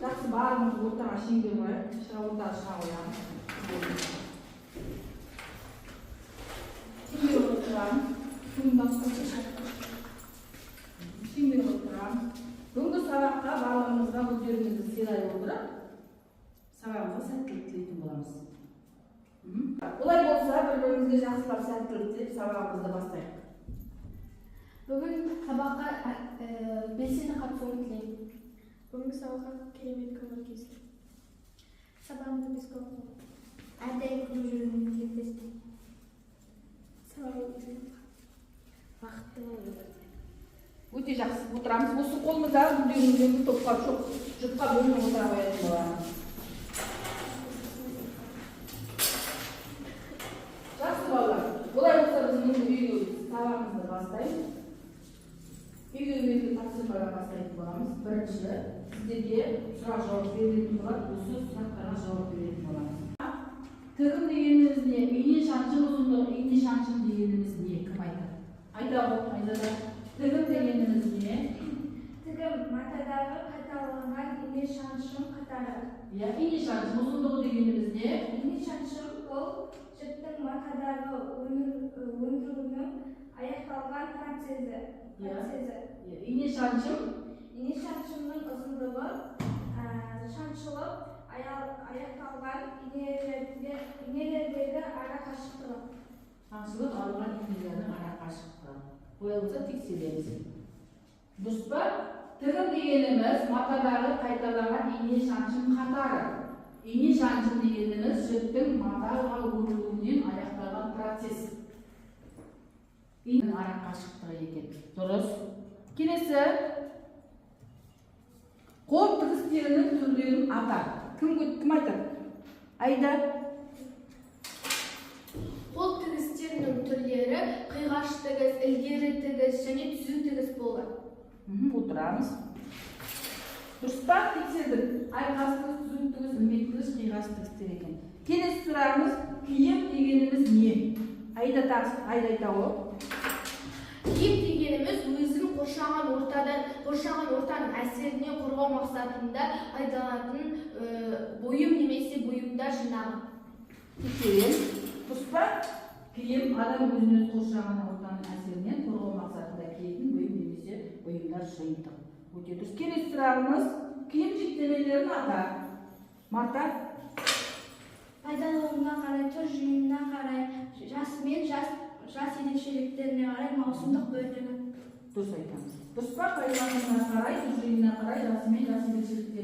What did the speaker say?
жақсы барлығымыз ортаға шеңбер қояйық. Ортаға шыға қоямыз. Шеңбер отырамыз. Шеңбер отырамыз. Бүгінгі сабаққа барлығымызға өздеріңізді сыйлай отырып, сабағымызға сәттілік тілейтін боламыз. Олай болса, бір-бірімізге жақсылап сәттілік тілеп, сабағымызды бастайық. Бүгін сабаққа белсенді қатысуын тілеймін. Бүгінгі сабаққа керемет көңіл күйсін. Сабағымызды біз көп оқып, әрдайым күліп жүруіне тілектеспін. Сабағымызды бақытты болыңыздар. Өте жақсы отырамыз. Осы қолымыздағы бүлдерімізден топқа жұпқа бөлініп отыра қоятын боламыз. Жақсы балалар. Олай болса біз үйге сабағымызды бастаймыз. Үйге тапсырмадан бастайтын боламыз. Бірінші, сіздерге сұрақ жауап берілетін болады. Осы сұрақтарға жауап беретін боламыз. Тігім дегеніміз не? Ине шаншым ұзындығы, ине шаншым дегеніміз не? Кім айтады? Айта ғой, айтады. Тігім дегеніміз не? Тігім матадағы қайталанған ине шаншым қатары. Ине шаншым ұзындығы дегеніміз не? Ине шаншым ол жіптің матадағы өндіруінің аяқталған процесі. Ине шаншымның ұзындығы шаншылып аяқталған инелердегі ара қашықтығы. Шаншылып алынған инелердің ара қашықтығы. Боялса тексереміз. Дұрыс па? Тігім дегеніміз матадағы қайталанған ине шаншым қатары. Ине шаншым дегеніміз жіптің матаға өндіруінен аяқталған процесс. Иненің ара қашықтығы екен. Дұрыс. Келесі, қол тігістерінің түрлерін атар. Кім айтады? Айда. Қол тігістерінің түрлері қиғаш тігіс, ілгері тігіс және түзу тігіс болады. Отырамыз. Дұрыс па? Тексердік. Айқас тігіс, түзу тігіс, ілмек тігіс, қиғаш тігістер екен. Келесі сұрағымыз, киім дегеніміз не? Айда айта ғой. Киім дегеніміз өзін қоршаған ортаның әсерінен қорғау мақсатында пайдаланатын бұйым немесе бұйымдар жинағы. Тексерем. Дұрыс па? Киім адам өзін қоршаған ортаның әсерінен қорғау мақсатында киетін бұйым немесе бұйымдар жиынтығы. Өте дұрыс. Келесі сұрағымыз, киім жіктемелерін атар. Марта? Пайдалануына қарай, түр жиынына қарай, жасы мен жас ерекшеліктеріне қарай маусымдық бөлігі. Дұрыс айтамыз. Дұрыс па? Пайдалануына қарай, түр жиынына қарай, жасы мен жас ерекшеліктеріне